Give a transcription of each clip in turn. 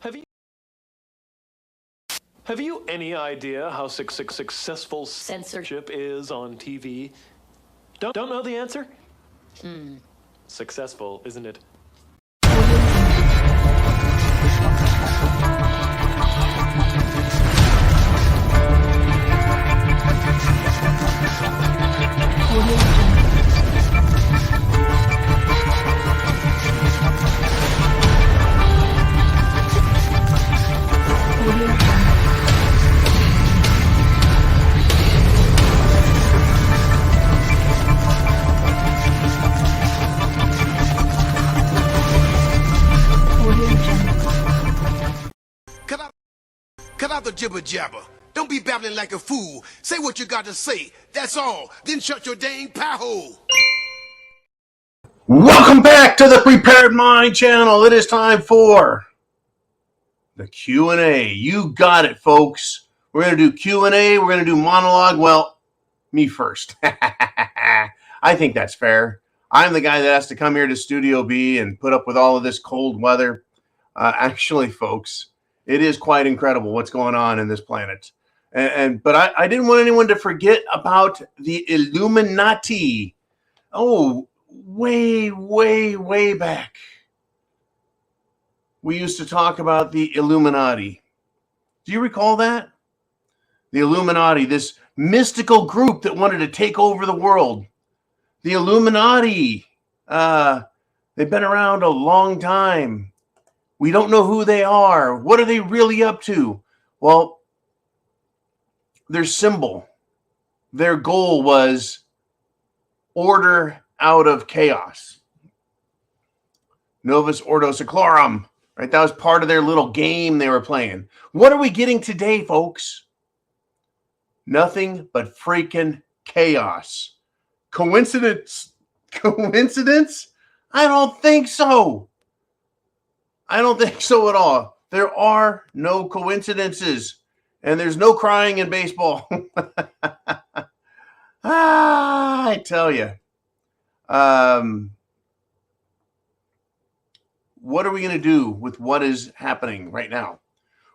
Have you have you any idea how successful censorship is on TV? Don't know the answer? Successful, isn't it? Cut out the jibber jabber. Don't be babbling like a fool. Say what you got to say. That's all. Then shut your dang pie hole. Welcome back to the Prepared Mind channel. It is time for the Q&A. You got it, folks. We're going to do Q&A. We're going to do monologue. Well, me first. I think that's fair. I'm the guy that has to come here to Studio B and put up with all of this cold weather. Actually, folks, it is quite incredible what's going on in this planet. But I didn't want anyone to forget about the Illuminati. Oh, way back, we used to talk about the Illuminati. Do you recall that? The Illuminati, this mystical group that wanted to take over the world. The Illuminati, they've been around a long time. We don't know who they are. What are they really up to? Well, their symbol, their goal was order out of chaos. Novus Ordo Seclorum, right? That was part of their little game they were playing. What are we getting today, folks? Nothing but freaking chaos. Coincidence? Coincidence? I don't think so. I don't think so at all. There are no coincidences, and there's no crying in baseball. I tell you. What are we going to do with what is happening right now?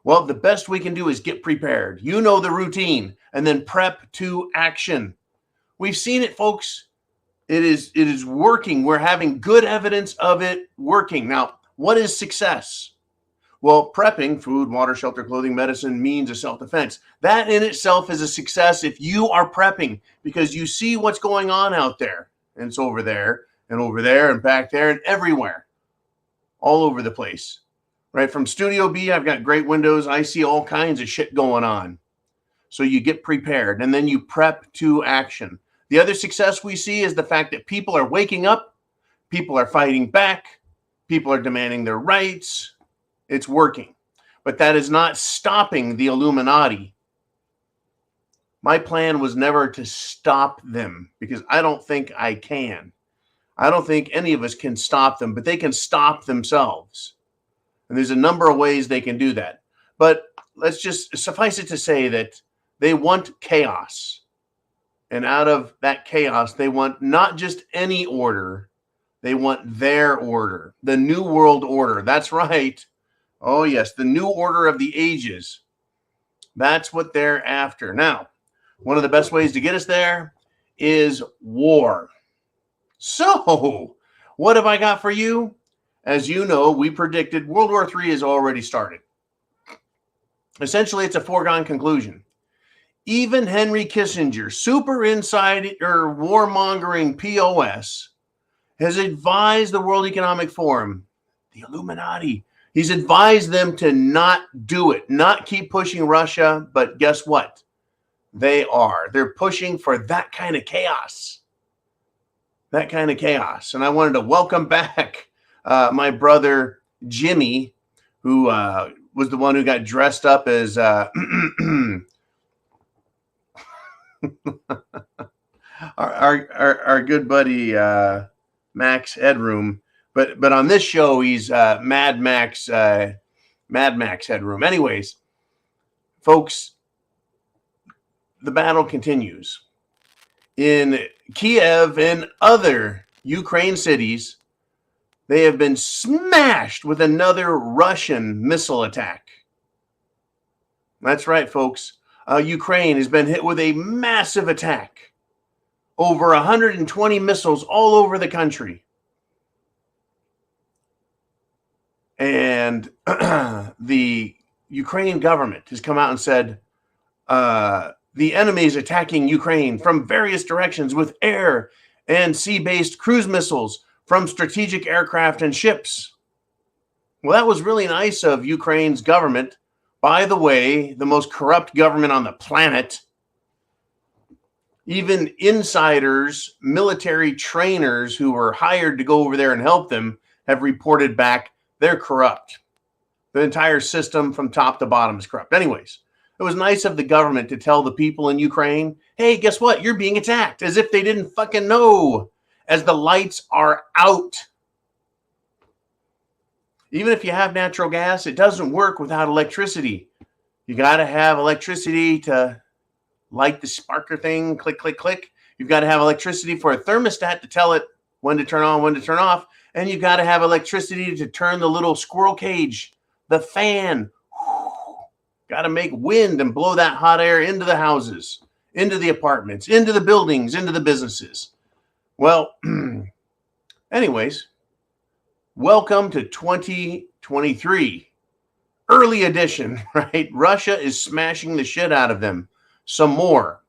Well, the best we can do is get prepared. You know the routine, and then prep to action. We've seen it, folks. It is working. We're having good evidence of it working. Now, what is success? Well, prepping, food, water, shelter, clothing, medicine, means of self-defense. That in itself is a success if you are prepping, because you see what's going on out there. And it's over there and back there and everywhere, all over the place, right? From Studio B, I've got great windows. I see all kinds of shit going on. So you get prepared and then you prep to action. The other success we see is the fact that people are waking up, people are fighting back, people are demanding their rights. It's working, but that is not stopping the Illuminati. My plan was never to stop them, because I don't think I can. I don't think any of us can stop them, but they can stop themselves. And there's a number of ways they can do that. But let's just suffice it to say that they want chaos. And out of that chaos, they want not just any order, they want their order, the New World Order. That's right. Oh, yes, the new order of the ages. That's what they're after. Now, one of the best ways to get us there is war. So, what have I got for you? As you know, we predicted World War III has already started. Essentially, it's a foregone conclusion. Even Henry Kissinger, super insider warmongering POS, has advised the World Economic Forum, the Illuminati, he's advised them to not do it, not keep pushing Russia, but guess what? They are. They're pushing for that kind of chaos. That kind of chaos. And I wanted to welcome back my brother Jimmy, who was the one who got dressed up as our good buddy Max Headroom. But on this show, he's Mad Max Headroom. Anyways, folks, the battle continues. In Kiev and other Ukraine cities, They have been smashed with another Russian missile attack. That's right, folks. Ukraine has been hit with a massive attack. Over 120 missiles all over the country. And the Ukrainian government has come out and said the enemy is attacking Ukraine from various directions with air and sea-based cruise missiles from strategic aircraft and ships. Well, that was really nice of Ukraine's government. By the way, the most corrupt government on the planet. Even insiders, military trainers who were hired to go over there and help them have reported back they're corrupt. The entire system from top to bottom is corrupt. Anyways, it was nice of the government to tell the people in Ukraine, hey, guess what? You're being attacked, as if they didn't fucking know, as the lights are out. Even if you have natural gas, it doesn't work without electricity. You got to have electricity to light the sparker thing, click, click, click. You've got to have electricity for a thermostat to tell it when to turn on, when to turn off. And you've got to have electricity to turn the little squirrel cage, the fan. Got to make wind and blow that hot air into the houses, into the apartments, into the buildings, into the businesses. Well, anyways, welcome to 2023. Early edition, right? Russia is smashing the shit out of them. Some more.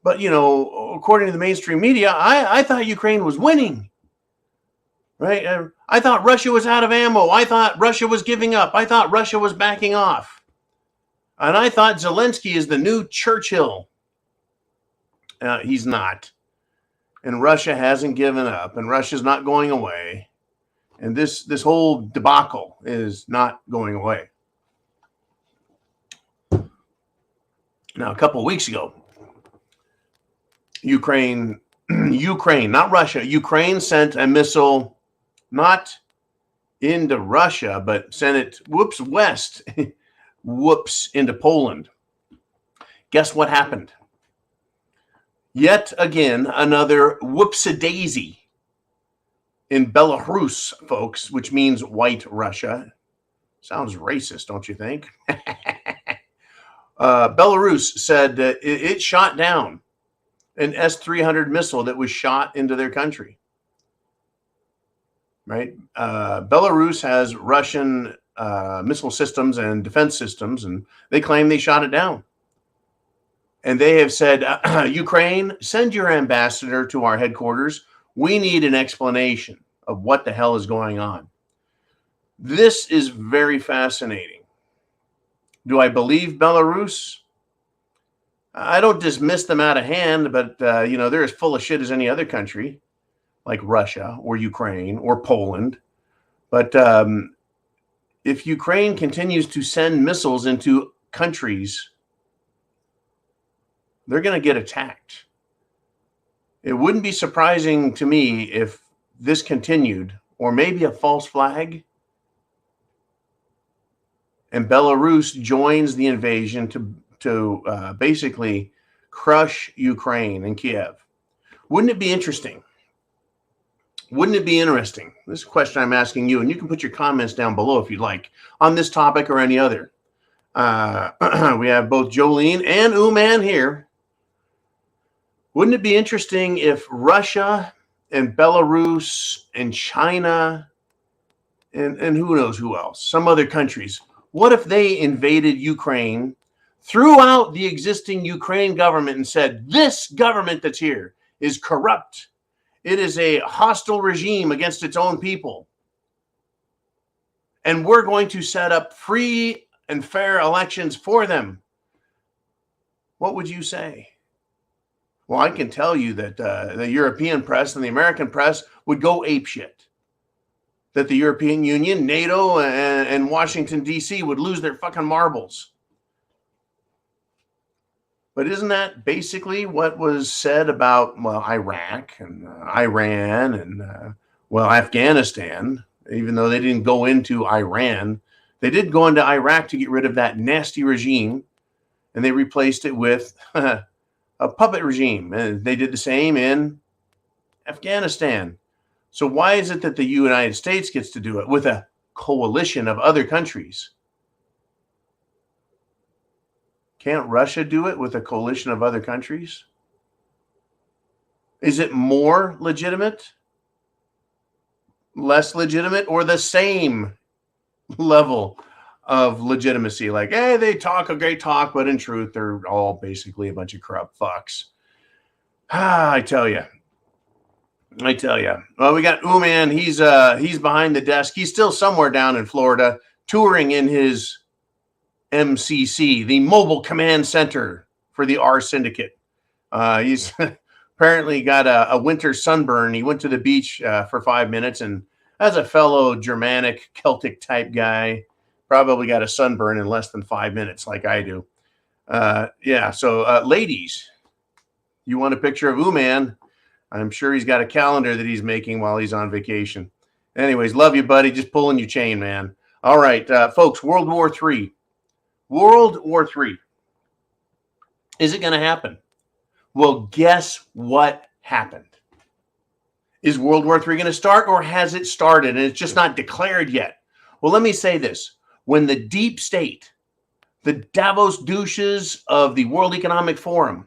But, you know, according to the mainstream media, I thought Ukraine was winning. Right? I thought Russia was out of ammo. I thought Russia was giving up. I thought Russia was backing off. And I thought Zelensky is the new Churchill. He's not. And Russia hasn't given up. And Russia's not going away. And this whole debacle is not going away. Now, a couple of weeks ago, Ukraine, not Russia, Ukraine sent a missile not into Russia, but sent it, west, into Poland. Guess what happened? Yet again, another whoopsie-daisy in Belarus, folks, which means white Russia. Sounds racist, don't you think? Belarus said it shot down an S-300 missile that was shot into their country. Right? Belarus has Russian missile systems and defense systems, and they claim they shot it down. And they have said, Ukraine, send your ambassador to our headquarters. We need an explanation of what the hell is going on. This is very fascinating. Do I believe Belarus? I don't dismiss them out of hand, but, they're as full of shit as any other country, like Russia or Ukraine or Poland. But if Ukraine continues to send missiles into countries, they're going to get attacked. It wouldn't be surprising to me if this continued, or maybe a false flag, and Belarus joins the invasion to basically crush Ukraine and Kiev. Wouldn't it be interesting? Wouldn't it be interesting? This is a question I'm asking you, and you can put your comments down below if you'd like on this topic or any other. We have both Jolene and Uman here. Wouldn't it be interesting if Russia and Belarus and China and who knows who else, some other countries, what if they invaded Ukraine, threw out the existing Ukraine government and said, this government that's here is corrupt. It is a hostile regime against its own people. And we're going to set up free and fair elections for them. What would you say? Well, I can tell you that the European press and the American press would go apeshit. That the European Union, NATO, and Washington, D.C. would lose their fucking marbles. But isn't that basically what was said about, well, Iraq and Iran and, Afghanistan, even though they didn't go into Iran. They did go into Iraq to get rid of that nasty regime, and they replaced it with a puppet regime. And they did the same in Afghanistan. So why is it that the United States gets to do it with a coalition of other countries? Can't Russia do it with a coalition of other countries? Is it more legitimate, less legitimate, or the same level of legitimacy? Like, hey, they talk a great talk, but in truth, they're all basically a bunch of corrupt fucks. I tell you. Well, we got Uman. He's behind the desk. He's still somewhere down in Florida, touring in his MCC, the Mobile Command Center for the R Syndicate. He's apparently got a winter sunburn. He went to the beach for 5 minutes, and as a fellow Germanic, Celtic type guy, probably got a sunburn in less than 5 minutes, like I do. So ladies, you want a picture of Uman? I'm sure he's got a calendar that he's making while he's on vacation. Anyways, love you, buddy. Just pulling your chain, man. All right, folks, World War III. World War III. Is it going to happen? Well, guess what happened? Is World War III going to start, or has it started and it's just not declared yet? Well, let me say this. When the deep state, the Davos douches of the World Economic Forum,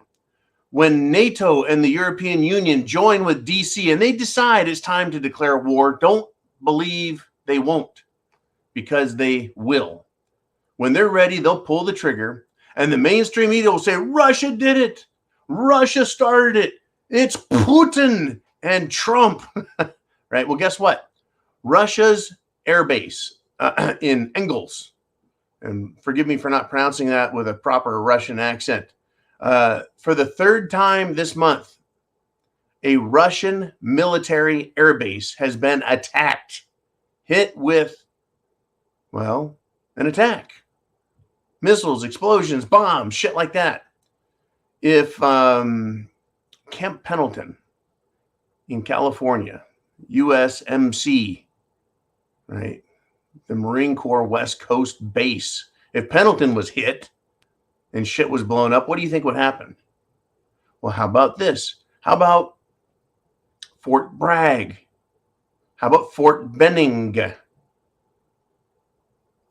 when NATO and the European Union join with DC and they decide it's time to declare war, don't believe they won't, because they will. When they're ready, they'll pull the trigger, and the mainstream media will say, Russia did it. Russia started it. It's Putin and Trump. Right? Well, guess what? Russia's airbase in Engels, and forgive me for not pronouncing that with a proper Russian accent, for the third time this month, a Russian military airbase has been attacked, hit with, well, an attack. Missiles, explosions, bombs, shit like that. If Camp Pendleton in California, USMC, right, the Marine Corps West Coast base, if Pendleton was hit and shit was blown up, what do you think would happen? Well, how about this? How about Fort Bragg? How about Fort Benning?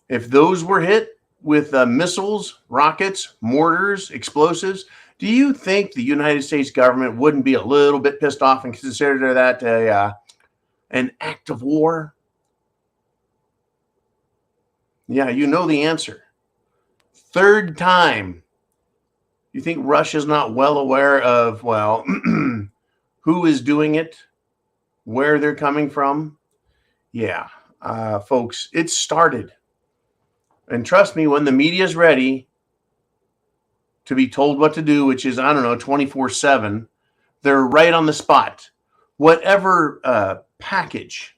If those were hit with missiles, rockets, mortars, explosives, do you think the United States government wouldn't be a little bit pissed off and consider that an act of war? Yeah, you know the answer. Third time. You think Russia's not well aware of, well, who is doing it, where they're coming from? Yeah, folks, it started. And trust me, when the media's ready to be told what to do, which is, 24/7, they're right on the spot. Whatever package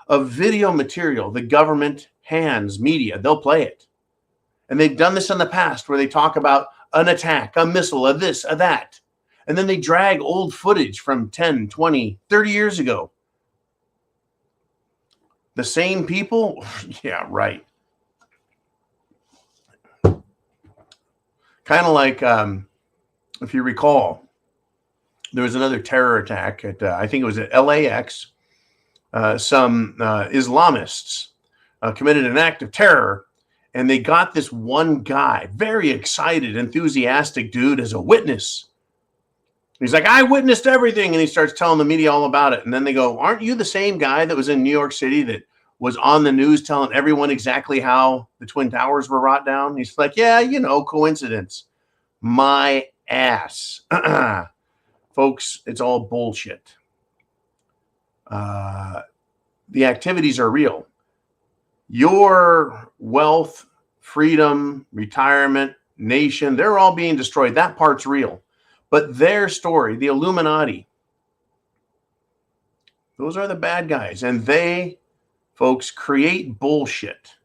of video material the government hands media, they'll play it. And they've done this in the past where they talk about an attack, a missile, a this, a that. And then they drag old footage from 10, 20, 30 years ago. The same people? Yeah, right. Kind of like, if you recall, there was another terror attack at, I think it was at LAX. Some Islamists committed an act of terror, and they got this one guy, very excited, enthusiastic dude, as a witness. He's like, I witnessed everything. And he starts telling the media all about it. And then they go, aren't you the same guy that was in New York City that was on the news telling everyone exactly how the Twin Towers were brought down? He's like, yeah, coincidence. My ass. Folks, it's all bullshit. The activities are real. Your wealth, freedom, retirement, nation, they're all being destroyed. That part's real. But their story, the Illuminati, those are the bad guys. And they, folks, create bullshit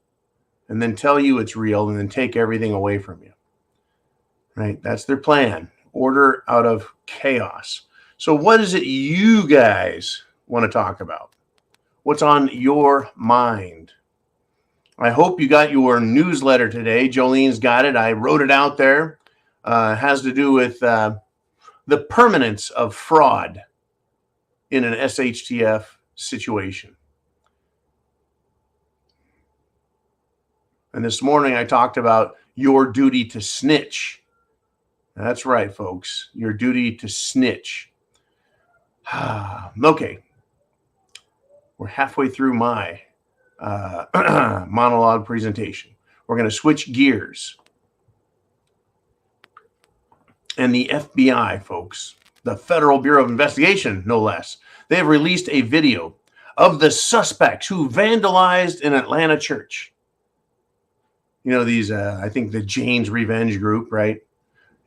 and then tell you it's real and then take everything away from you. Right? That's their plan. Order out of chaos. So what is it you guys want to talk about? What's on your mind? I hope you got your newsletter today. Jolene's got it. I wrote it out there. It has to do with the permanence of fraud in an SHTF situation. And this morning I talked about your duty to snitch. That's right, folks. Your duty to snitch. Okay. We're halfway through my monologue presentation. We're going to switch gears. And the FBI, folks, the Federal Bureau of Investigation, no less, they have released a video of the suspects who vandalized an Atlanta church. You know, these, I think the Jane's Revenge group, right?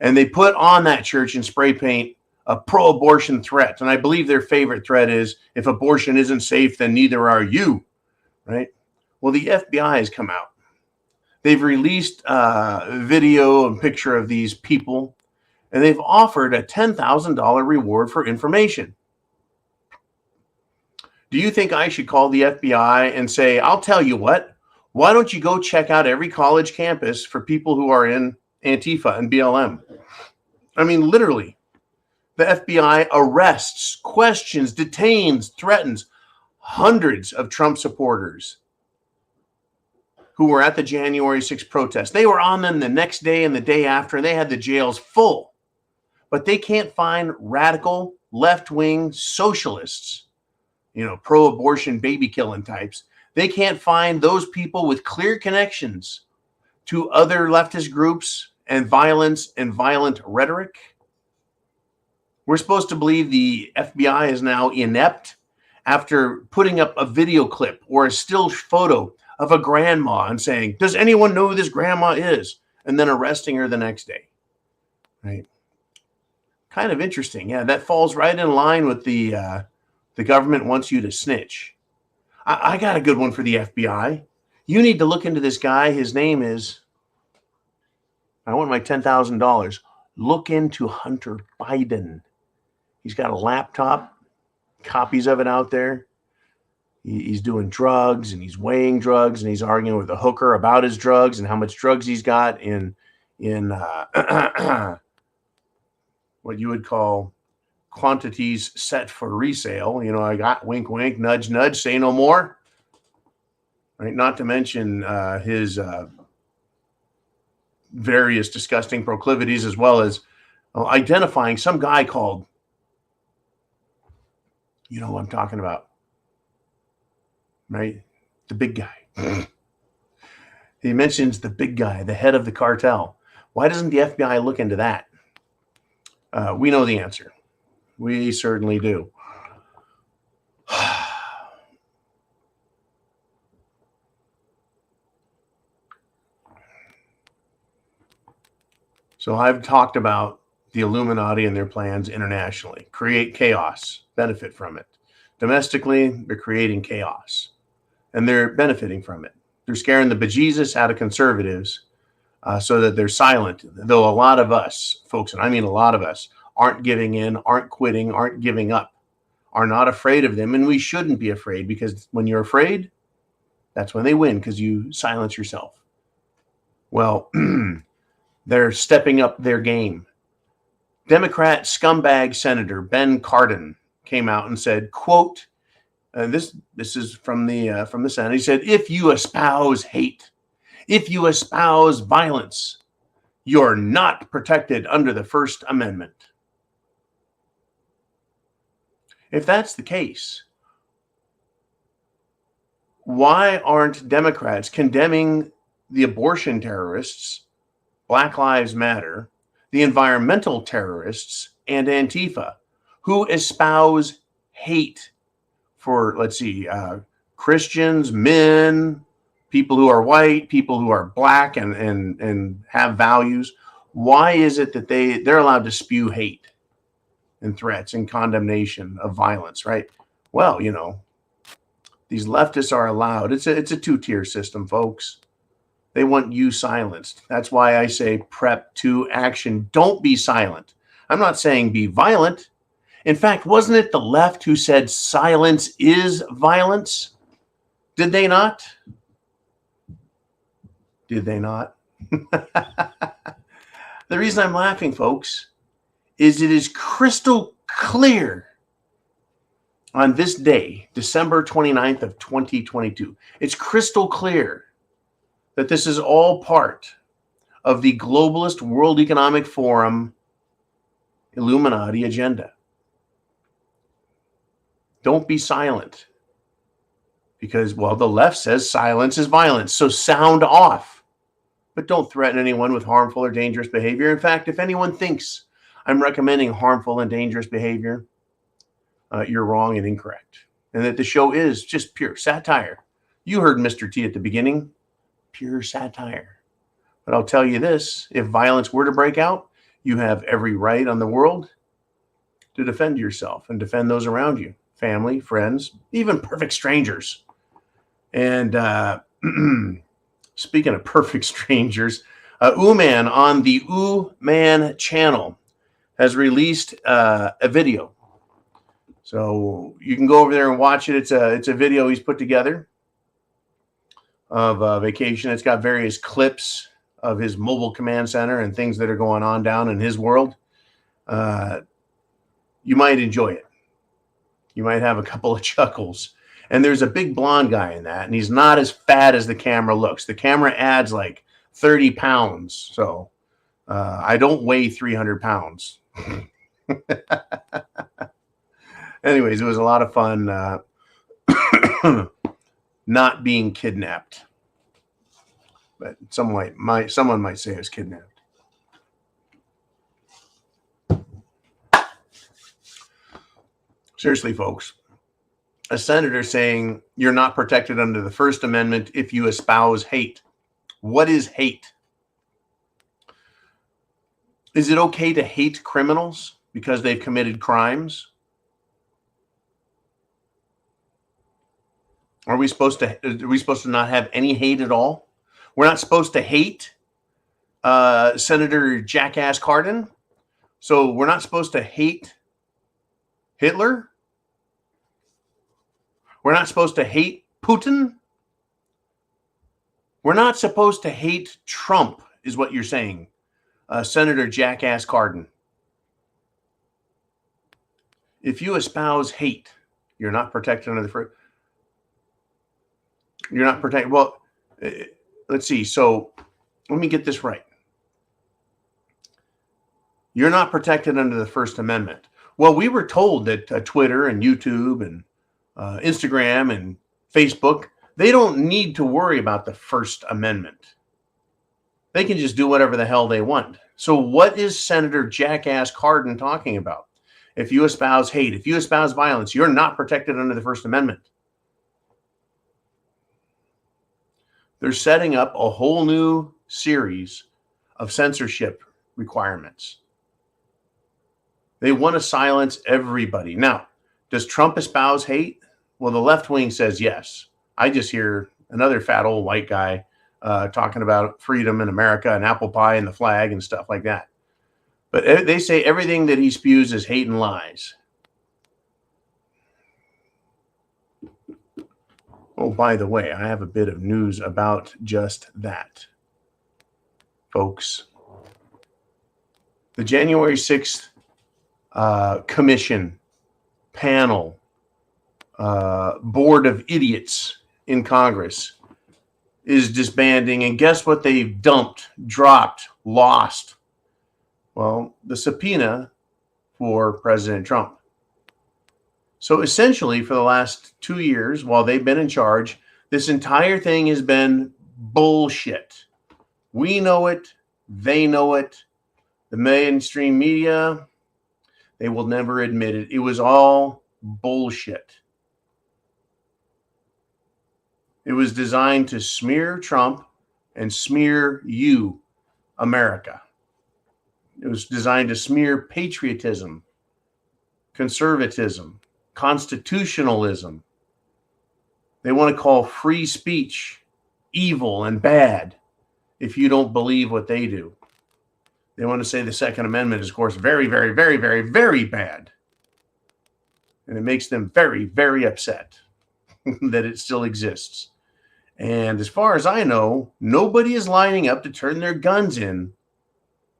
And they put on that church in spray paint a pro-abortion threat. And I believe their favorite threat is, if abortion isn't safe, then neither are you, right? Well, the FBI has come out. They've released a video and picture of these people, and they've offered a $10,000 reward for information. Do you think I should call the FBI and say, I'll tell you what, why don't you go check out every college campus for people who are in Antifa and BLM? I mean, literally, the FBI arrests, questions, detains, threatens hundreds of Trump supporters who were at the January 6th protest. They were on them the next day and the day after, and they had the jails full. But they can't find radical left-wing socialists, you know, pro-abortion, baby-killing types. They can't find those people with clear connections to other leftist groups and violence and violent rhetoric. We're supposed to believe the FBI is now inept after putting up a video clip or a still photo of a grandma and saying, does anyone know who this grandma is? And then arresting her the next day, right? Kind of interesting. Yeah, that falls right in line with the government wants you to snitch. I got a good one for the FBI. You need to look into this guy. His name is, I want my $10,000. Look into Hunter Biden. He's got a laptop, copies of it out there. He's doing drugs and he's weighing drugs and he's arguing with a hooker about his drugs and how much drugs he's got in what you would call quantities set for resale. You know, I got wink, wink, nudge, nudge, say no more. Right? Not to mention his various disgusting proclivities, as well as identifying some guy called, you know what I'm talking about, right? The big guy. He mentions the big guy, the head of the cartel. Why doesn't the FBI look into that? We know the answer. We certainly do. So I've talked about the Illuminati and their plans internationally. Create chaos, benefit from it. Domestically, they're creating chaos, and they're benefiting from it. They're scaring the bejesus out of conservatives so that they're silent. Though a lot of us, folks, and I mean a lot of us, aren't giving in, aren't quitting, aren't giving up, are not afraid of them, and we shouldn't be afraid, because when you're afraid, that's when they win, because you silence yourself. Well, they're stepping up their game. Democrat scumbag Senator Ben Cardin came out and said, quote, this is from the Senate. He said, if you espouse hate, if you espouse violence, you're not protected under the First Amendment. If that's the case, why aren't Democrats condemning the abortion terrorists, Black Lives Matter, the environmental terrorists, and Antifa, who espouse hate for, let's see, Christians, men, people who are white, people who are black and have values? Why is it that they're allowed to spew hate and threats and condemnation of violence, right? Well, you know, these leftists are allowed. It's a two-tier system, folks. They want you silenced. That's why I say prep to action. Don't be silent. I'm not saying be violent. In fact, wasn't it the left who said silence is violence? Did they not? Did they not? The reason I'm laughing, folks, is it is crystal clear on this day, December 29th of 2022, it's crystal clear that this is all part of the globalist World Economic Forum Illuminati agenda. Don't be silent because, well, the left says silence is violence, so sound off. But don't threaten anyone with harmful or dangerous behavior. In fact, if anyone thinks I'm recommending harmful and dangerous behavior, you're wrong and incorrect. And that the show is just pure satire. You heard Mr. T at the beginning, pure satire. But I'll tell you this, if violence were to break out, you have every right on the world to defend yourself and defend those around you, family, friends, even perfect strangers. And speaking of perfect strangers, Uman on the Uman channel has released a video. So you can go over there and watch it. It's a video he's put together of a vacation. It's got various clips of his mobile command center and things that are going on down in his world. You might enjoy it. You might have a couple of chuckles. And there's a big blonde guy in that, and he's not as fat as the camera looks. The camera adds like 30 pounds. So I don't weigh 300 pounds. Anyways, it was a lot of fun not being kidnapped. But someone might say I was kidnapped. Seriously, folks. A senator saying you're not protected under the First Amendment if you espouse hate. What is hate? Is it okay to hate criminals because they've committed crimes? Are we supposed to not have any hate at all? We're not supposed to hate Senator Jackass Cardin. So we're not supposed to hate Hitler. We're not supposed to hate Putin. We're not supposed to hate Trump, is what you're saying, Senator Jackass Cardin. If you espouse hate, you're not protected under the first. You're not protected. Well, let's see. So let me get this right. You're not protected under the First Amendment. Well, we were told that Twitter and YouTube and Instagram and Facebook, they don't need to worry about the First Amendment. They can just do whatever the hell they want. So what is Senator Jackass Cardin talking about? If you espouse hate, if you espouse violence, you're not protected under the First Amendment. They're setting up a whole new series of censorship requirements. They want to silence everybody. Now, does Trump espouse hate? Well, the left wing says yes. I just hear another fat old white guy talking about freedom in America and apple pie and the flag and stuff like that. But they say everything that he spews is hate and lies. Oh, by the way, I have a bit of news about just that, folks. The January 6th commission panel board of idiots in Congress is disbanding. And guess what they've dumped, dropped, lost? Well, the subpoena for President Trump. So essentially, for the last 2 years, while they've been in charge, this entire thing has been bullshit. We know it. They know it. The mainstream media, they will never admit it. It was all bullshit. It was designed to smear Trump and smear you, America. It was designed to smear patriotism, conservatism, constitutionalism. They want to call free speech evil and bad if you don't believe what they do. They want to say the Second Amendment is, of course, very, very, very, very, very bad. And it makes them very, very upset that it still exists. And as far as I know, nobody is lining up to turn their guns in.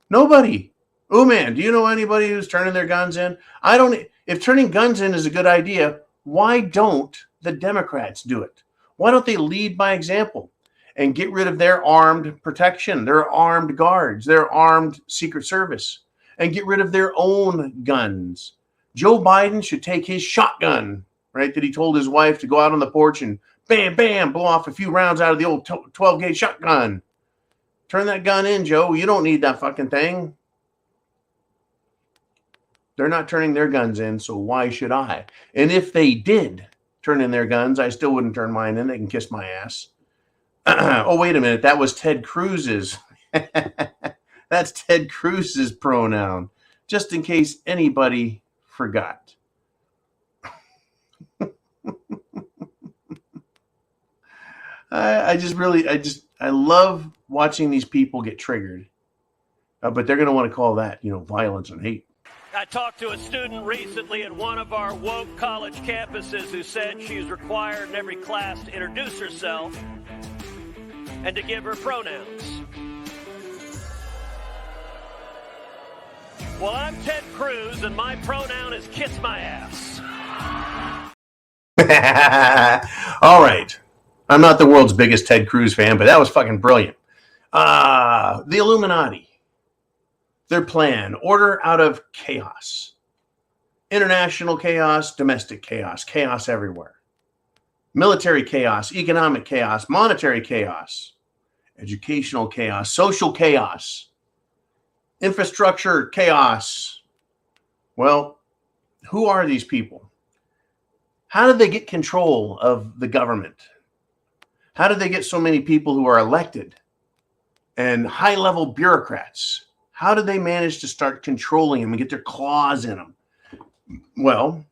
Nobody. Oh, man, do you know anybody who's turning their guns in? I don't. If turning guns in is a good idea, Why don't the Democrats do it? Why don't they lead by example and get rid of their armed protection, their armed guards, their armed Secret Service, and get rid of their own guns? Joe Biden should take his shotgun, right, that he told his wife to go out on the porch and bam, bam, blow off a few rounds out of the old 12-gauge shotgun. Turn that gun in, Joe. You don't need that fucking thing. They're not turning their guns in, so why should I? And if they did turn in their guns, I still wouldn't turn mine in. They can kiss my ass. Oh, wait a minute. That was Ted Cruz's. That's Ted Cruz's pronoun, just in case anybody forgot. I love watching these people get triggered. But they're going to want to call that, violence and hate. I talked to a student recently at one of our woke college campuses who said she is required in every class to introduce herself and to give her pronouns. Well, I'm Ted Cruz, and my pronoun is kiss my ass. All right. I'm not the world's biggest Ted Cruz fan, but that was fucking brilliant. The Illuminati. Their plan, order out of chaos. International chaos, domestic chaos, chaos everywhere. Military chaos, economic chaos, monetary chaos, educational chaos, social chaos, infrastructure chaos. Well, who are these people? How did they get control of the government? How did they get so many people who are elected and high-level bureaucrats? How did they manage to start controlling them and get their claws in them? Well,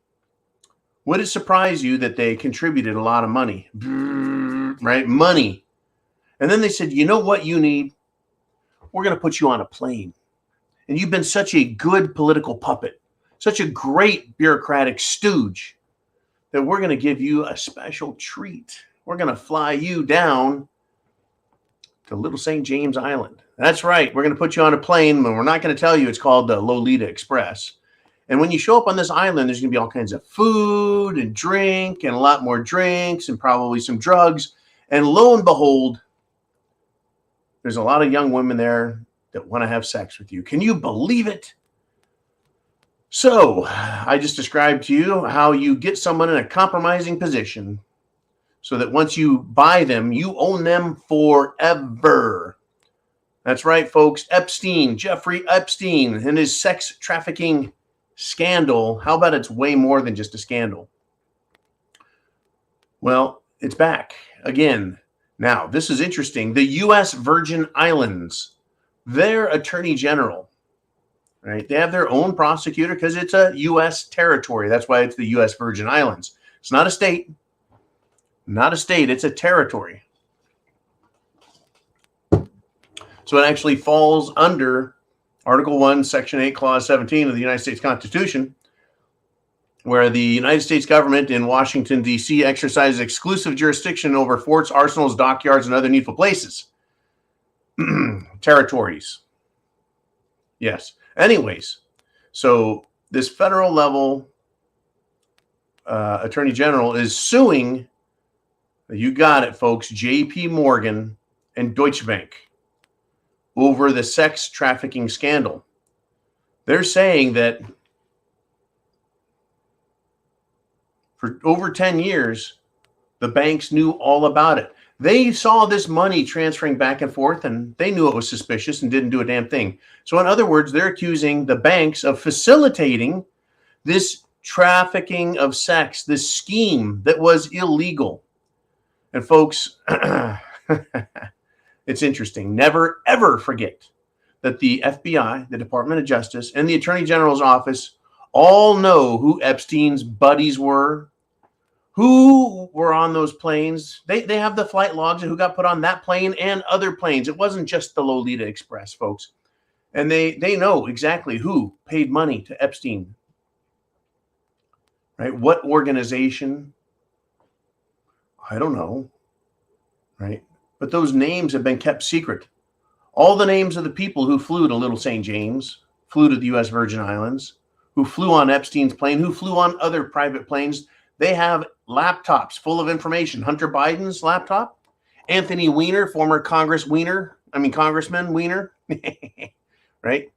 would it surprise you that they contributed a lot of money? Right? Money. And then they said, you know what you need? We're going to put you on a plane. And you've been such a good political puppet, such a great bureaucratic stooge, that we're going to give you a special treat. We're going to fly you down to Little St. James Island. That's right. We're going to put you on a plane, and we're not going to tell you it's called the Lolita Express. And when you show up on this island, there's going to be all kinds of food and drink and a lot more drinks and probably some drugs. And lo and behold, there's a lot of young women there that want to have sex with you. Can you believe it? So I just described to you how you get someone in a compromising position so that once you buy them, you own them forever. That's right, folks. Epstein, Jeffrey Epstein, and his sex trafficking scandal. How about it's way more than just a scandal? Well, it's back again. Now, this is interesting. The U.S. Virgin Islands, their attorney general, right? They have their own prosecutor because it's a U.S. territory. That's why it's the U.S. Virgin Islands. It's not a state. Not a state. It's a territory. So it actually falls under Article 1, Section 8, Clause 17 of the United States Constitution, where the United States government in Washington, D.C. exercises exclusive jurisdiction over forts, arsenals, dockyards, and other needful places. Territories. Yes. Anyways, so this federal level attorney general is suing, you got it, folks, J.P. Morgan and Deutsche Bank over the sex trafficking scandal. They're saying that for over 10 years, the banks knew all about it. They saw this money transferring back and forth, and they knew it was suspicious and didn't do a damn thing. So in other words, they're accusing the banks of facilitating this trafficking of sex, this scheme that was illegal. And folks, it's interesting. Never, ever forget that the FBI, the Department of Justice, and the Attorney General's office all know who Epstein's buddies were, who were on those planes. They have the flight logs of who got put on that plane and other planes. It wasn't just the Lolita Express, folks. And they know exactly who paid money to Epstein. Right? What organization? I don't know. Right? But those names have been kept secret. All the names of the people who flew to Little St. James, flew to the U.S. Virgin Islands, who flew on Epstein's plane, who flew on other private planes, They have laptops full of information. Hunter Biden's laptop, Anthony Weiner, former Congressman Weiner, right?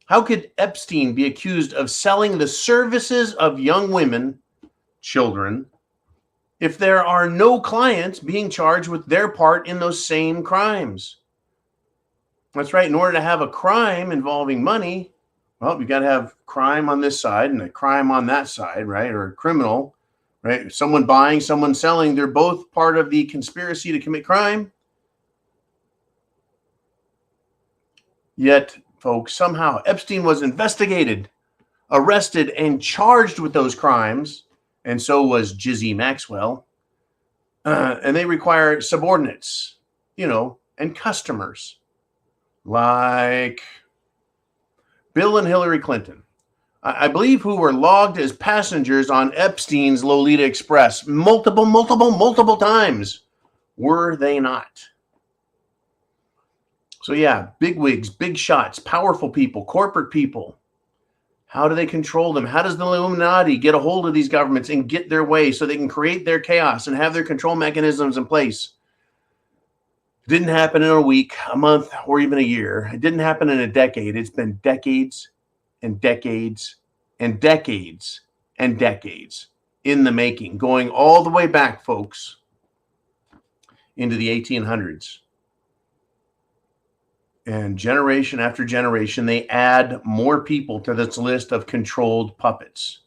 How could Epstein be accused of selling the services of young women, children, if there are no clients being charged with their part in those same crimes? That's right. In order to have a crime involving money, well, you got to have crime on this side and a crime on that side, right? Or a criminal, right? Someone buying, someone selling. They're both part of the conspiracy to commit crime. Yet, folks, somehow Epstein was investigated, arrested, and charged with those crimes. And so was Jizzy Maxwell. And they require subordinates, and customers like Bill and Hillary Clinton, I believe, who were logged as passengers on Epstein's Lolita Express multiple times. Were they not? So yeah, big wigs, big shots, powerful people, corporate people. How do they control them? How does the Illuminati get a hold of these governments and get their way so they can create their chaos and have their control mechanisms in place? It didn't happen in a week, a month, or even a year. It didn't happen in a decade. It's been decades and decades and decades and decades in the making, going all the way back, folks, into the 1800s. And generation after generation, they add more people to this list of controlled puppets.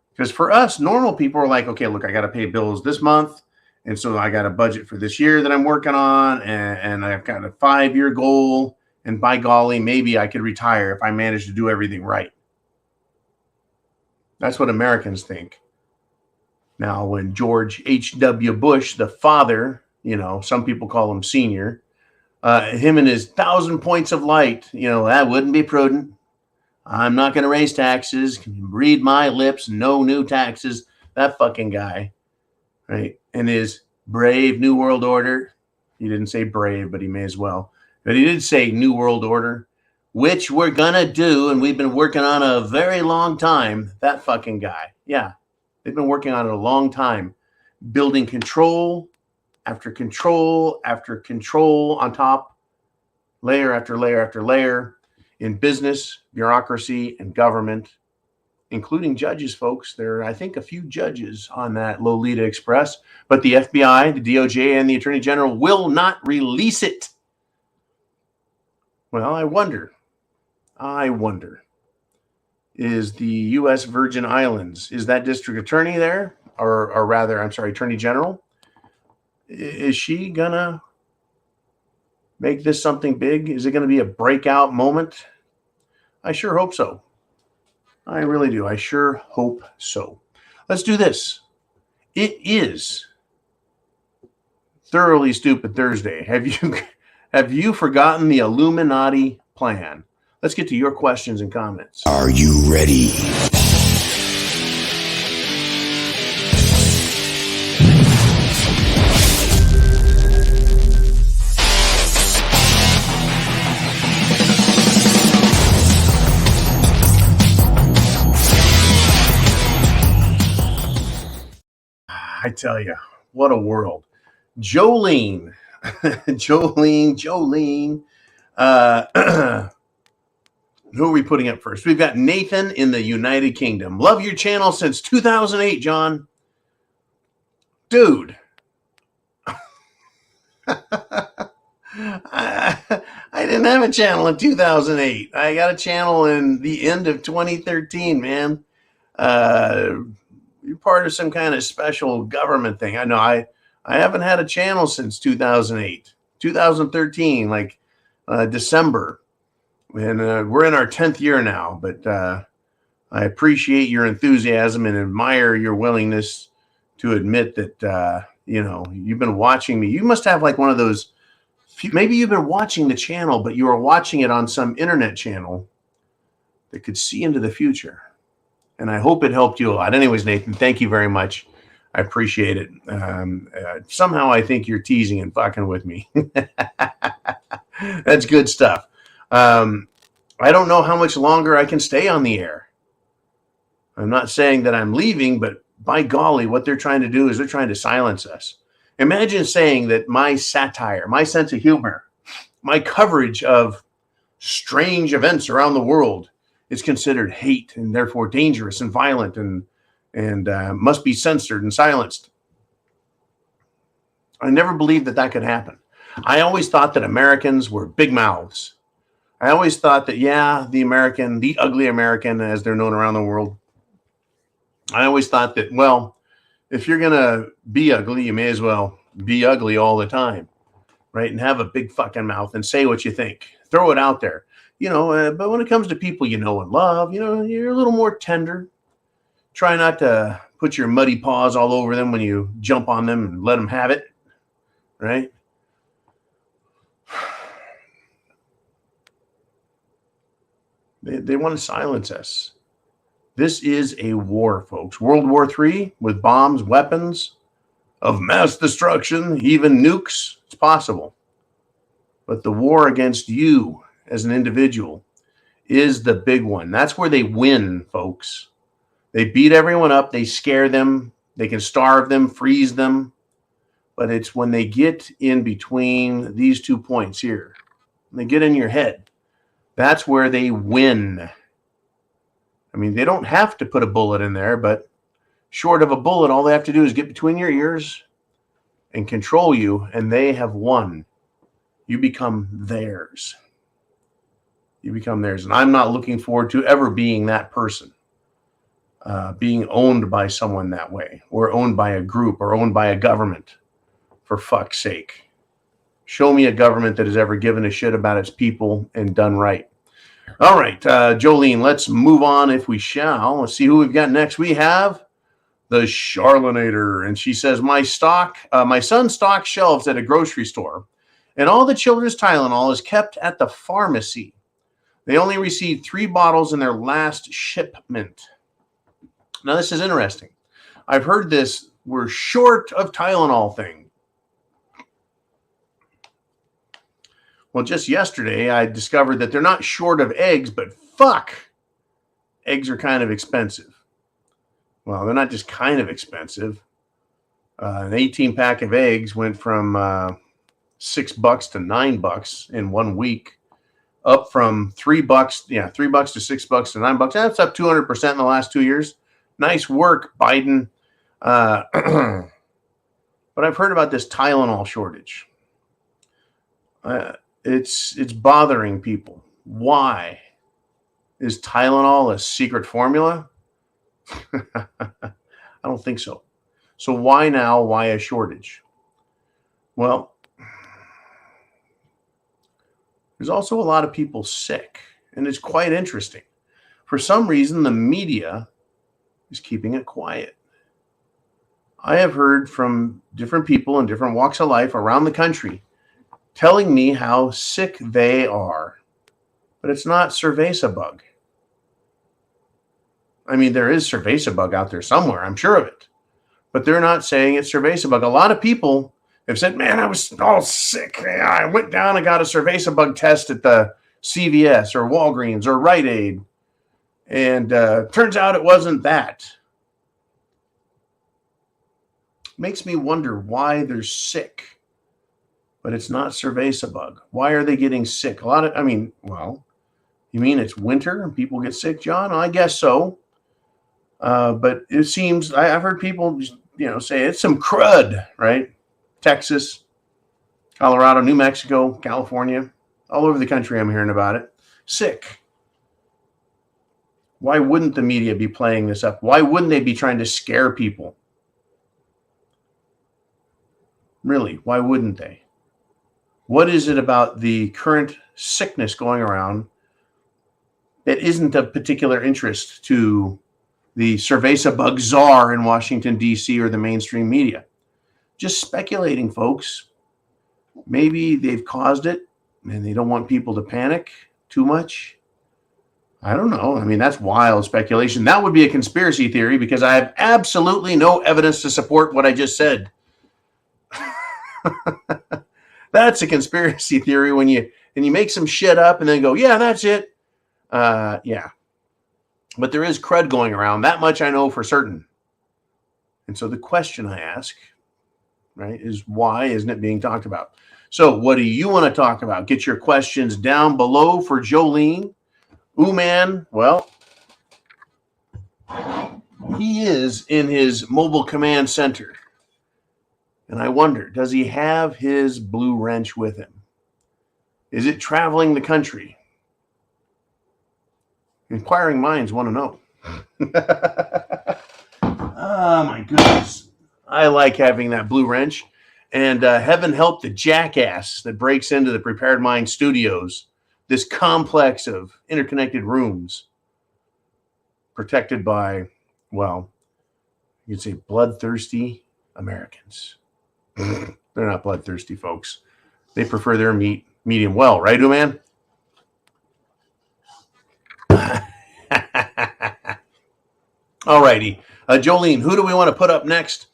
Because for us, normal people are like, okay, look, I got to pay bills this month. And so I got a budget for this year that I'm working on. And I've got a 5-year goal. And by golly, maybe I could retire if I manage to do everything right. That's what Americans think. Now, when George H.W. Bush, the father, some people call him senior, him and his 1,000 points of light, that wouldn't be prudent. I'm not going to raise taxes. Read my lips. No new taxes. That fucking guy, right? And his brave New World Order. He didn't say brave, but he may as well. But he did say New World Order, which we're going to do. And we've been working on a very long time. That fucking guy. Yeah. They've been working on it a long time. Building control after control after control on top, layer after layer after layer, in business, bureaucracy, and government, including judges, folks. There are, I think, a few judges on that Lolita Express, but the FBI, the DOJ, and the Attorney General will not release it. Well, I wonder, is the U.S. Virgin Islands, is that district attorney there, or rather, Attorney General? Is she gonna make this something big? Is it going to be a breakout moment? I sure hope so. I really do. I sure hope so. Let's do this. It is Thoroughly Stupid Thursday. Have you forgotten the Illuminati plan? Let's get to your questions and comments. Are you ready? I tell you, what a world. Jolene. Who are we putting up first? We've got Nathan in the United Kingdom. Love your channel since 2008, John. Dude. I didn't have a channel in 2008. I got a channel in the end of 2013, man. You're part of some kind of special government thing. I know I haven't had a channel since 2008, 2013, like December. And we're in our 10th year now, but I appreciate your enthusiasm and admire your willingness to admit that, you've been watching me. You must have like one of those, maybe you've been watching the channel, but you are watching it on some internet channel that could see into the future. And I hope it helped you a lot. Anyways, Nathan, thank you very much. I appreciate it. Somehow I think you're teasing and fucking with me. That's good stuff. I don't know how much longer I can stay on the air. I'm not saying that I'm leaving, but by golly, what they're trying to do is they're trying to silence us. Imagine saying that my satire, my sense of humor, my coverage of strange events around the world is considered hate and therefore dangerous and violent and must be censored and silenced. I never believed that that could happen. I always thought that Americans were big mouths. I always thought that, yeah, the American, the ugly American, as they're known around the world, I always thought that, well, if you're going to be ugly, you may as well be ugly all the time, right? And have a big fucking mouth and say what you think. Throw it out there. But when it comes to people you know and love, you're a little more tender. Try not to put your muddy paws all over them when you jump on them and let them have it, right? They want to silence us. This is a war, folks. World War III with bombs, weapons of mass destruction, even nukes. It's possible. But the war against you as an individual is the big one. That's where they win, folks. They beat everyone up. They scare them. They can starve them, freeze them. But it's when they get in between these 2 points here, when they get in your head, that's where they win. I mean, they don't have to put a bullet in there, but short of a bullet, all they have to do is get between your ears and control you, and they have won. You become theirs. You become theirs. And I'm not looking forward to ever being that person, being owned by someone that way, or owned by a group, or owned by a government, for fuck's sake. Show me a government that has ever given a shit about its people and done right. All right, Jolene, let's move on if we shall. Let's see who we've got next. We have the Charlanator, and she says, my son stocks shelves at a grocery store, and all the children's Tylenol is kept at the pharmacy. They only received 3 bottles in their last shipment. Now, this is interesting. I've heard this, we're short of Tylenol thing. Well, just yesterday, I discovered that they're not short of eggs, but fuck, eggs are kind of expensive. Well, they're not just kind of expensive. An 18-pack of eggs went from $6 to $9 in 1 week, up from $3, $3 to $6 to $9. That's up 200% in the last 2 years. Nice work, Biden. But I've heard about this Tylenol shortage. It's bothering people. Why? Is Tylenol a secret formula? I don't think so. So why now? Why a shortage? Well, there's also a lot of people sick, and it's quite interesting. For some reason, the media is keeping it quiet. I have heard from different people in different walks of life around the country telling me how sick they are. But it's not cerveza bug. I mean, there is cerveza bug out there somewhere, I'm sure of it. But they're not saying it's cerveza bug. A lot of people have said, man, I was all sick. I went down and got a cerveza bug test at the CVS or Walgreens or Rite Aid. And turns out it wasn't that. Makes me wonder why they're sick. But it's not cerveza bug. Why are they getting sick? You mean it's winter and people get sick, John? I guess so. But it seems, I've heard people, say it's some crud, right? Texas, Colorado, New Mexico, California, all over the country I'm hearing about it. Sick. Why wouldn't the media be playing this up? Why wouldn't they be trying to scare people? Really, why wouldn't they? What is it about the current sickness going around that isn't of particular interest to the cerveza bug czar in Washington, D.C. or the mainstream media? Just speculating, folks. Maybe they've caused it and they don't want people to panic too much. I don't know. I mean, that's wild speculation. That would be a conspiracy theory because I have absolutely no evidence to support what I just said. That's a conspiracy theory when you make some shit up and then go, yeah, that's it. Yeah. But there is crud going around. That much I know for certain. And so the question I ask, right, is why isn't it being talked about? So what do you want to talk about? Get your questions down below for Jolene. Man, well, he is in his mobile command center. And I wonder, does he have his blue wrench with him? Is it traveling the country? Inquiring minds want to know. Oh, my goodness. I like having that blue wrench. And heaven help the jackass that breaks into the Prepared Mind studios, this complex of interconnected rooms protected by, well, you'd say bloodthirsty Americans. They're not bloodthirsty, folks. They prefer their meat medium well, right, man? All righty. Jolene, who do we want to put up next?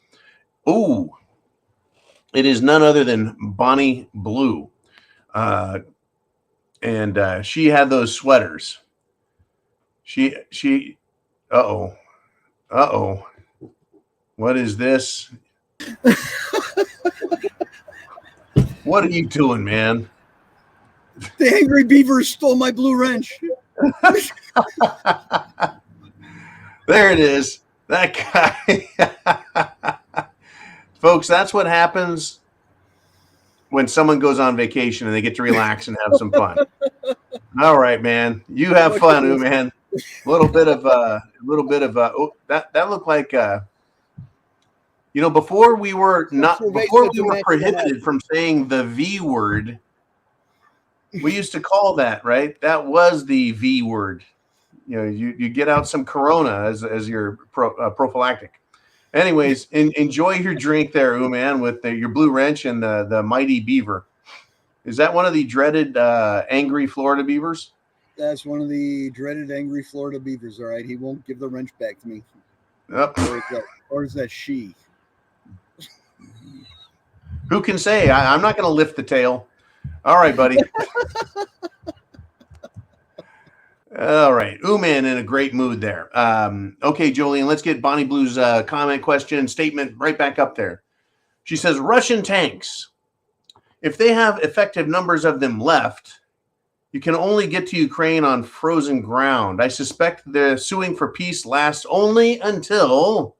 Ooh, it is none other than Bonnie Blue. And she had those sweaters. Uh-oh. What is this? What are you doing, man? The angry beavers stole my blue wrench. There it is. That guy. Folks, that's what happens when someone goes on vacation and they get to relax and have some fun. All right, man. You have fun, man. A little bit of that looked like before we were prohibited from saying the V word. We used to call that, right? That was the V word. You get out some Corona as your prophylactic. Anyways, enjoy your drink there, man, with your blue wrench and the mighty beaver. Is that one of the dreaded angry Florida beavers? That's one of the dreaded angry Florida beavers. All right, he won't give the wrench back to me. Yep. Or is that she? Who can say? I'm not going to lift the tail. All right, buddy. All right. Man in a great mood there. Okay, Jolene, let's get Bonnie Blue's comment, question, statement right back up there. She says, Russian tanks, if they have effective numbers of them left, you can only get to Ukraine on frozen ground. I suspect the suing for peace lasts only until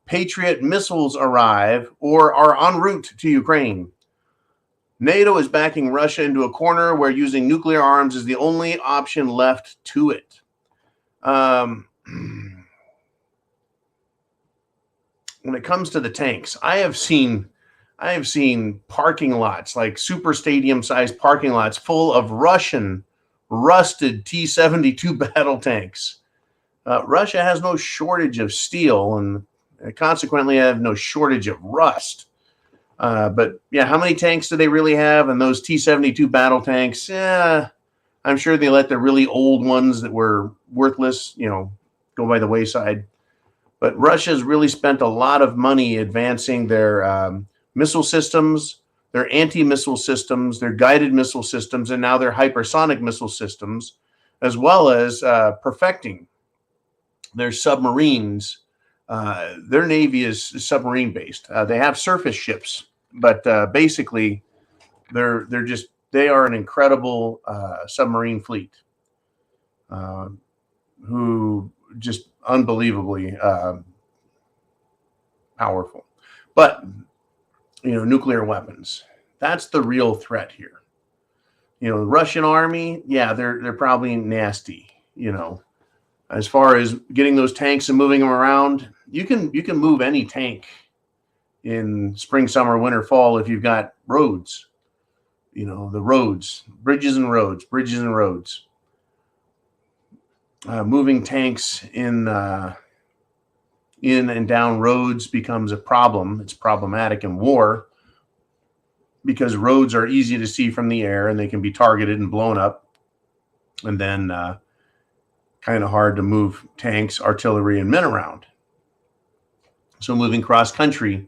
Patriot missiles arrive or are en route to Ukraine. NATO is backing Russia into a corner where using nuclear arms is the only option left to it. When it comes to the tanks, I have seen parking lots, like super stadium-sized parking lots, full of Russian rusted T-72 battle tanks. Russia has no shortage of steel, and consequently, have no shortage of rust. But yeah, how many tanks do they really have? And those T-72 battle tanks, I'm sure they let the really old ones that were worthless, go by the wayside. But Russia's really spent a lot of money advancing their missile systems, their anti-missile systems, their guided missile systems, and now their hypersonic missile systems, as well as perfecting their submarines. Their Navy is submarine based. They have surface ships, but basically they are an incredible submarine fleet who just unbelievably powerful. But nuclear weapons, that's the real threat here. The Russian army, yeah, they're probably nasty, As far as getting those tanks and moving them around, you can move any tank in spring, summer, winter, fall if you've got roads. The roads, bridges and roads. Moving tanks in and down roads becomes a problem. It's problematic in war because roads are easy to see from the air and they can be targeted and blown up. And then kind of hard to move tanks, artillery, and men around. So moving cross country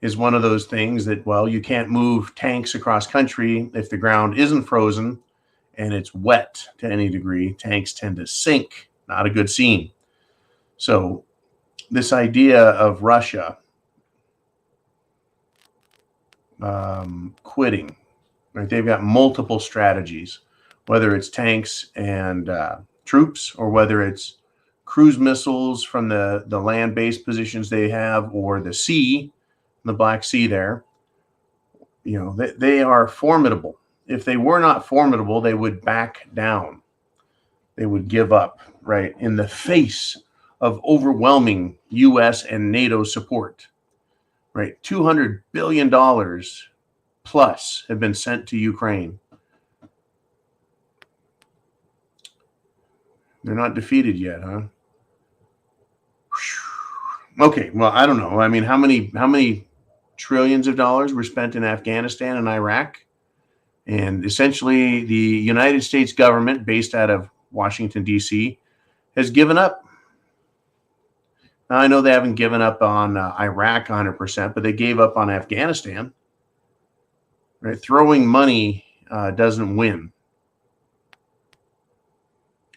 is one of those things that, well, you can't move tanks across country if the ground isn't frozen and it's wet to any degree. Tanks tend to sink. Not a good scene. So this idea of Russia quitting, right? They've got multiple strategies, whether it's tanks and troops, or whether it's cruise missiles from the land-based positions they have, or the sea, the Black Sea there. You know, they are formidable. If they were not formidable, they would back down. They would give up, right, in the face of overwhelming U.S. and NATO support, right? $200 billion plus have been sent to Ukraine. They're not defeated yet, huh? Okay, well, I don't know. I mean, how many trillions of dollars were spent in Afghanistan and Iraq? And essentially, the United States government, based out of Washington, D.C., has given up. Now, I know they haven't given up on Iraq 100%, but they gave up on Afghanistan. Right? Throwing money doesn't win.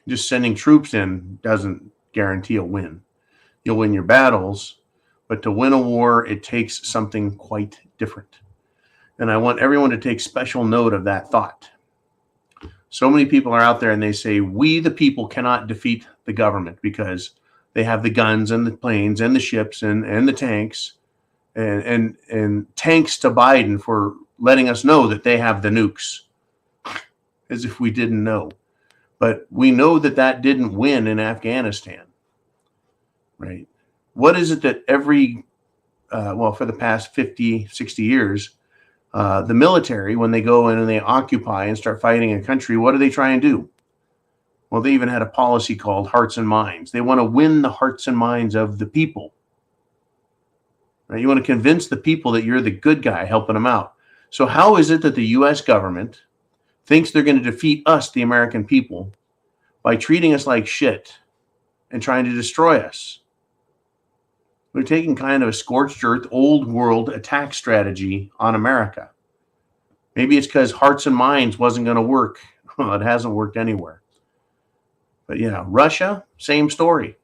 Just sending troops in doesn't guarantee a win. You'll win your battles, but to win a war, it takes something quite different. And I want everyone to take special note of that thought. So many people are out there and they say, we the people cannot defeat the government because they have the guns and the planes and the ships and the tanks and thanks to Biden for letting us know that they have the nukes, as if we didn't know. But we know that that didn't win in Afghanistan, right? What is it that for the past 50, 60 years, the military, when they go in and they occupy and start fighting a country, what do they try and do? Well, they even had a policy called hearts and minds. They want to win the hearts and minds of the people. Right? You want to convince the people that you're the good guy helping them out. So how is it that the U.S. government thinks they're going to defeat us, the American people, by treating us like shit and trying to destroy us? They're taking kind of a scorched earth, old world attack strategy on America. Maybe it's because hearts and minds wasn't going to work. Well, it hasn't worked anywhere. But yeah, Russia, same story.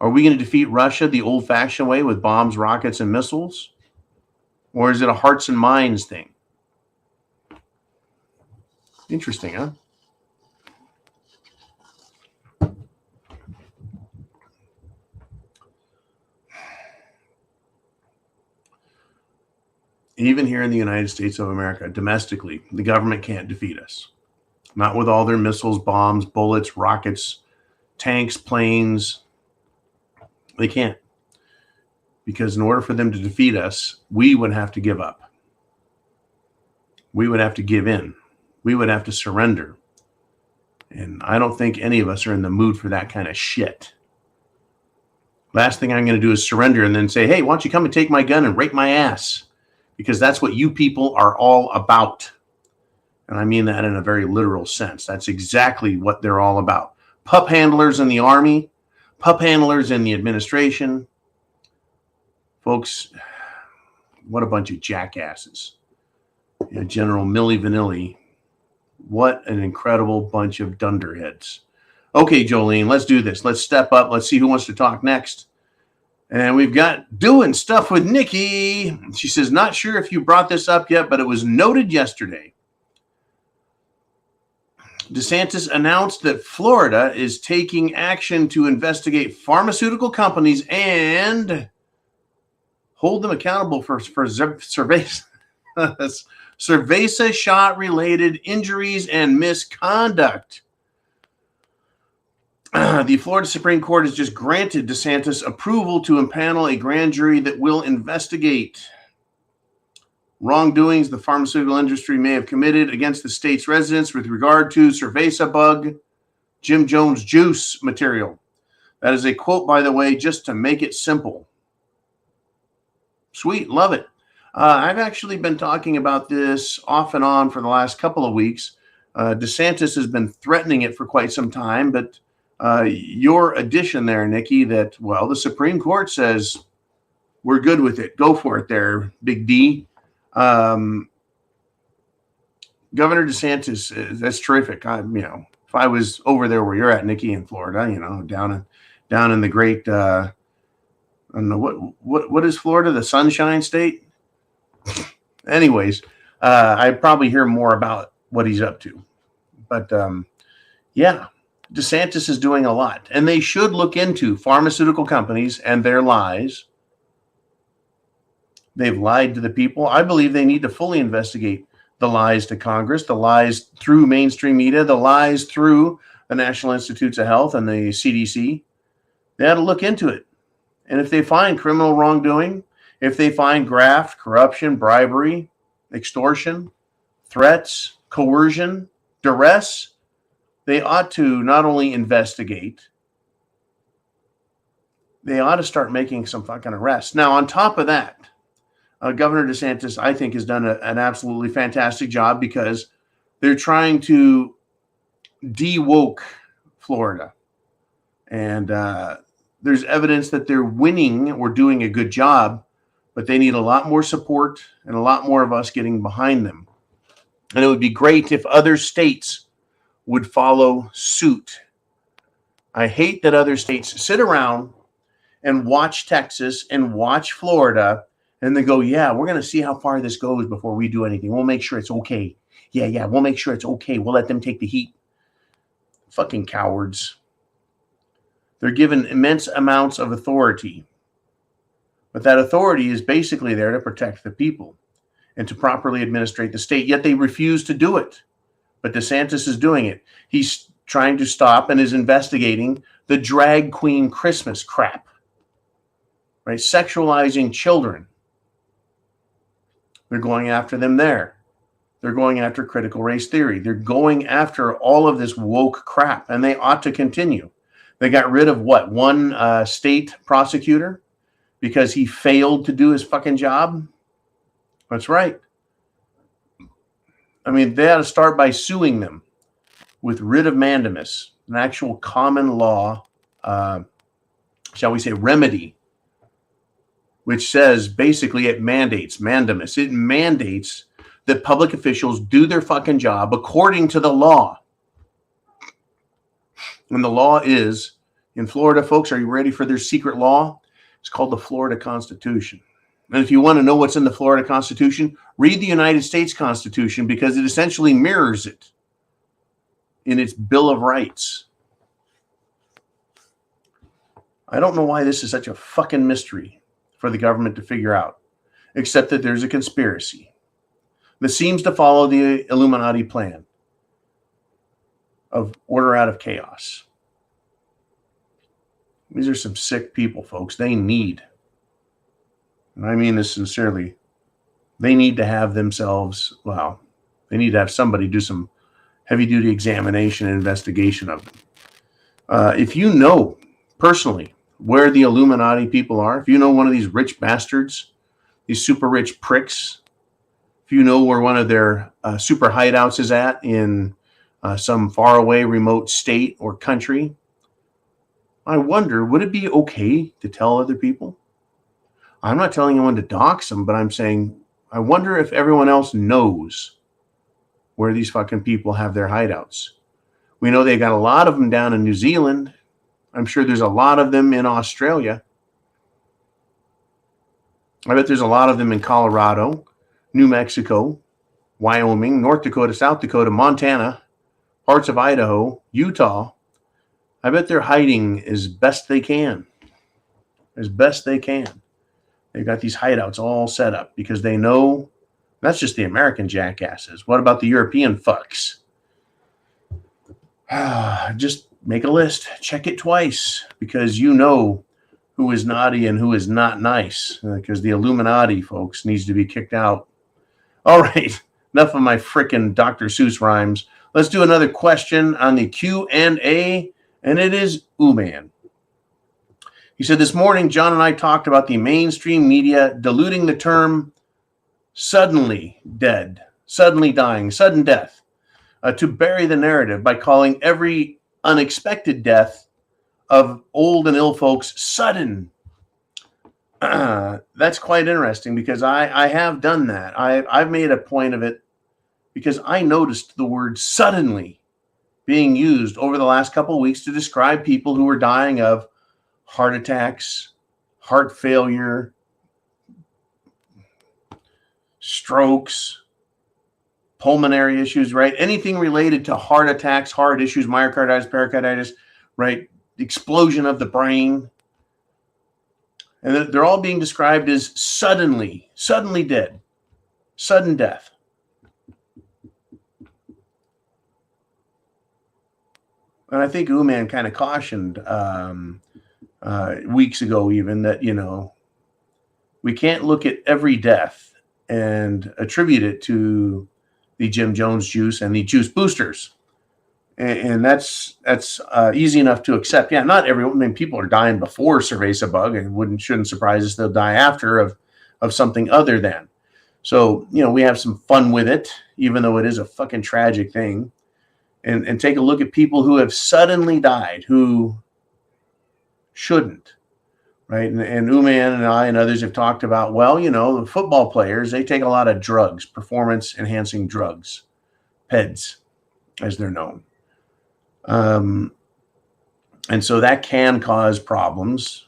Are we going to defeat Russia the old-fashioned way with bombs, rockets, and missiles? Or is it a hearts and minds thing? Interesting, huh? Even here in the United States of America, domestically, the government can't defeat us. Not with all their missiles, bombs, bullets, rockets, tanks, planes. They can't. Because in order for them to defeat us, we would have to give up. We would have to give in. We would have to surrender. And I don't think any of us are in the mood for that kind of shit. Last thing I'm going to do is surrender and then say, hey, why don't you come and take my gun and rape my ass? Because that's what you people are all about. And I mean that in a very literal sense. That's exactly what they're all about. Pup handlers in the army, pup handlers in the administration. Folks, what a bunch of jackasses. You know, General Milli Vanilli, what an incredible bunch of dunderheads. Okay, Jolene, let's do this. Let's step up. Let's see who wants to talk next. And we've got Doing Stuff with Nikki. She says, not sure if you brought this up yet, but it was noted yesterday. DeSantis announced that Florida is taking action to investigate pharmaceutical companies and hold them accountable for cerveza shot-related injuries and misconduct. The Florida Supreme Court has just granted DeSantis approval to impanel a grand jury that will investigate wrongdoings the pharmaceutical industry may have committed against the state's residents with regard to cerveza bug, Jim Jones juice material. That is a quote, by the way, just to make it simple. Sweet, love it. I've actually been talking about this off and on for the last couple of weeks. DeSantis has been threatening it for quite some time, but your addition there, Nikki, that, well, the Supreme Court says we're good with it. Go for it there, Big D. Governor DeSantis, that's terrific. If I was over there where you're at, Nikki, in Florida, down in the great I don't know what is Florida, the Sunshine State? Anyways, I probably hear more about what he's up to. But yeah, DeSantis is doing a lot, and they should look into pharmaceutical companies and their lies. They've lied to the people. I believe they need to fully investigate the lies to Congress, the lies through mainstream media, the lies through the National Institutes of Health and the CDC. They had to look into it. And if they find criminal wrongdoing, if they find graft, corruption, bribery, extortion, threats, coercion, duress, they ought to not only investigate, they ought to start making some fucking arrests. Now, on top of that, Governor DeSantis, I think, has done an absolutely fantastic job because they're trying to de-woke Florida. And there's evidence that they're winning or doing a good job, but they need a lot more support and a lot more of us getting behind them. And it would be great if other states would follow suit. I hate that other states sit around and watch Texas and watch Florida and they go, yeah, we're going to see how far this goes before we do anything. We'll make sure it's okay. Yeah, we'll make sure it's okay. We'll let them take the heat. Fucking cowards. They're given immense amounts of authority. But that authority is basically there to protect the people and to properly administrate the state. Yet they refuse to do it. But DeSantis is doing it. He's trying to stop and is investigating the drag queen Christmas crap. Right? Sexualizing children. They're going after them there. They're going after critical race theory. They're going after all of this woke crap, and they ought to continue. They got rid of what? One state prosecutor because he failed to do his fucking job? That's right. I mean, they ought to start by suing them with writ of mandamus, an actual common law, shall we say, remedy, which says basically it mandates mandamus. It mandates that public officials do their fucking job according to the law. And the law is, in Florida, folks, are you ready for their secret law? It's called the Florida Constitution. And if you want to know what's in the Florida Constitution, read the United States Constitution because it essentially mirrors it in its Bill of Rights. I don't know why this is such a fucking mystery for the government to figure out, except that there's a conspiracy that seems to follow the Illuminati plan of order out of chaos. These are some sick people, folks. They need, and I mean this sincerely, they need to have themselves, well, they need to have somebody do some heavy-duty examination and investigation of them. If you know personally where the Illuminati people are, if you know one of these rich bastards, these super rich pricks, if you know where one of their super hideouts is at in some faraway remote state or country, I wonder, would it be okay to tell other people? I'm not telling anyone to dox them, but I'm saying, I wonder if everyone else knows where these fucking people have their hideouts. We know they got a lot of them down in New Zealand. I'm sure there's a lot of them in Australia. I bet there's a lot of them in Colorado, New Mexico, Wyoming, North Dakota, South Dakota, Montana, parts of Idaho, Utah. I bet they're hiding as best they can. As best they can. They've got these hideouts all set up because they know that's just the American jackasses. What about the European fucks? Just make a list. Check it twice because you know who is naughty and who is not nice. Because the Illuminati, folks, needs to be kicked out. All right. Enough of my frickin' Dr. Seuss rhymes. Let's do another question on the Q&A, and it is Ooman. He said, this morning, John and I talked about the mainstream media diluting the term suddenly dead, suddenly dying, sudden death, to bury the narrative by calling every unexpected death of old and ill folks sudden. That's quite interesting because I have done that. I've made a point of it because I noticed the word suddenly being used over the last couple of weeks to describe people who were dying of heart attacks, heart failure, strokes, pulmonary issues, right? Anything related to heart attacks, heart issues, myocarditis, pericarditis, right? Explosion of the brain. And they're all being described as suddenly dead, sudden death. And I think Uman kind of cautioned weeks ago even that, we can't look at every death and attribute it to the Jim Jones juice and the juice boosters. And that's easy enough to accept. Yeah, not everyone. I mean, people are dying before cerveza bug, and shouldn't surprise us they'll die after of something other than. So, we have some fun with it, even though it is a fucking tragic thing. And take a look at people who have suddenly died who shouldn't, right? And Uman and I and others have talked about, the football players, they take a lot of drugs, performance-enhancing drugs, PEDs, as they're known. And so that can cause problems.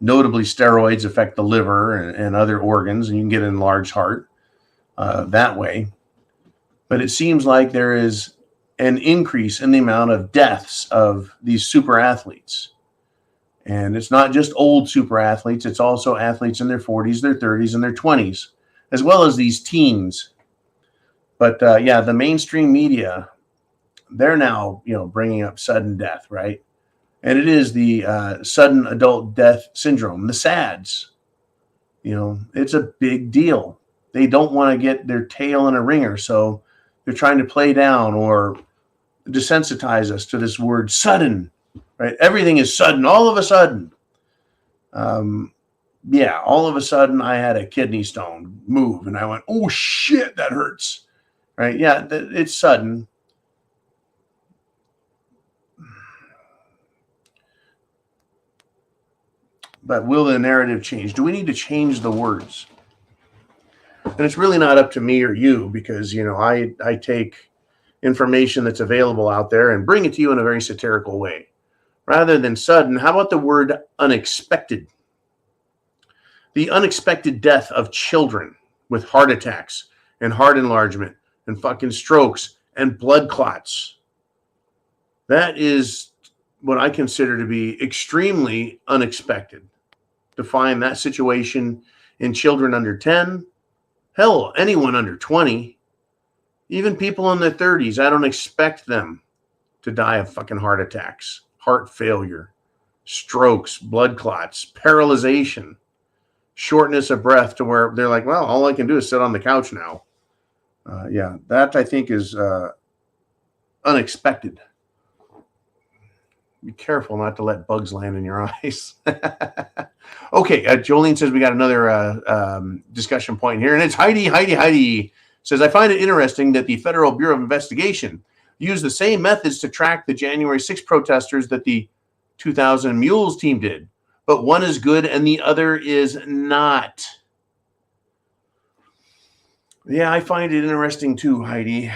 Notably, steroids affect the liver and other organs, and you can get an enlarged heart that way. But it seems like there is an increase in the amount of deaths of these super athletes. And it's not just old super athletes, it's also athletes in their 40s, their 30s, and their 20s, as well as these teens. But the mainstream media, they're now, bringing up sudden death, right? And it is the sudden adult death syndrome, the SADS. It's a big deal. They don't want to get their tail in a ringer, so they're trying to play down or desensitize us to this word sudden, right? Everything is sudden, all of a sudden. All of a sudden I had a kidney stone move and I went, oh shit, that hurts, right? Yeah, it's sudden. But will the narrative change? Do we need to change the words? And it's really not up to me or you because, I take information that's available out there and bring it to you in a very satirical way. Rather than sudden, how about the word unexpected? The unexpected death of children with heart attacks and heart enlargement and fucking strokes and blood clots. That is what I consider to be extremely unexpected. To find that situation in children under 10, hell, anyone under 20, even people in their 30s, I don't expect them to die of fucking heart attacks, heart failure, strokes, blood clots, paralyzation, shortness of breath to where they're like, well, all I can do is sit on the couch now. That I think is unexpected. Be careful not to let bugs land in your eyes. Okay, Jolene says we got another discussion point here, and it's Heidi says, I find it interesting that the Federal Bureau of Investigation used the same methods to track the January 6 protesters that the 2000 Mules team did, but one is good and the other is not. Yeah, I find it interesting too, Heidi.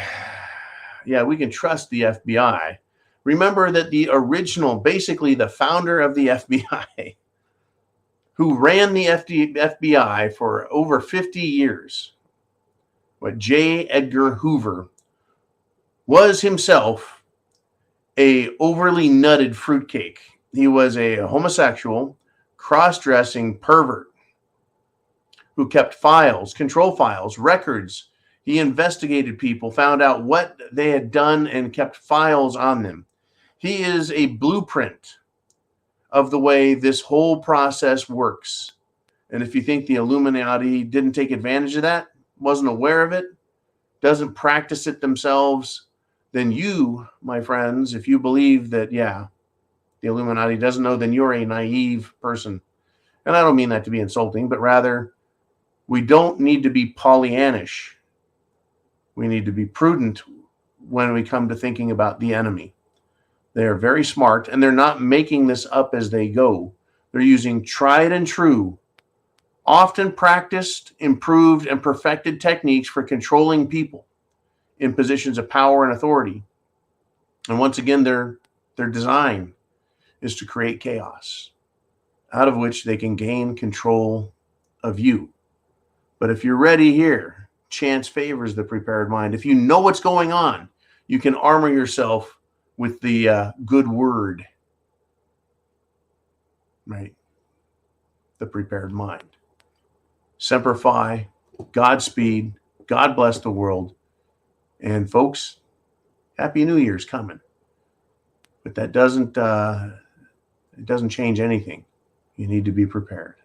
Yeah, we can trust the FBI. Remember that the original, basically the founder of the FBI, who ran the FBI for over 50 years, J. Edgar Hoover, was himself a overly nutted fruitcake. He was a homosexual, cross-dressing pervert who kept files, control files, records. He investigated people, found out what they had done, and kept files on them. He is a blueprint of the way this whole process works. And if you think the Illuminati didn't take advantage of that, wasn't aware of it, doesn't practice it themselves, then you, my friends, if you believe that, the Illuminati doesn't know, then you're a naive person. And I don't mean that to be insulting, but rather, we don't need to be Pollyannish. We need to be prudent when we come to thinking about the enemy. They're very smart, and they're not making this up as they go. They're using tried and true, often practiced, improved, and perfected techniques for controlling people in positions of power and authority. And once again, their design is to create chaos. out of which they can gain control of you. But if you're ready here, chance favors the prepared mind. If you know what's going on, you can armor yourself with the good word, right? The prepared mind. Semper Fi, Godspeed, God bless the world. And folks, Happy New Year's coming. But that doesn't change anything. You need to be prepared.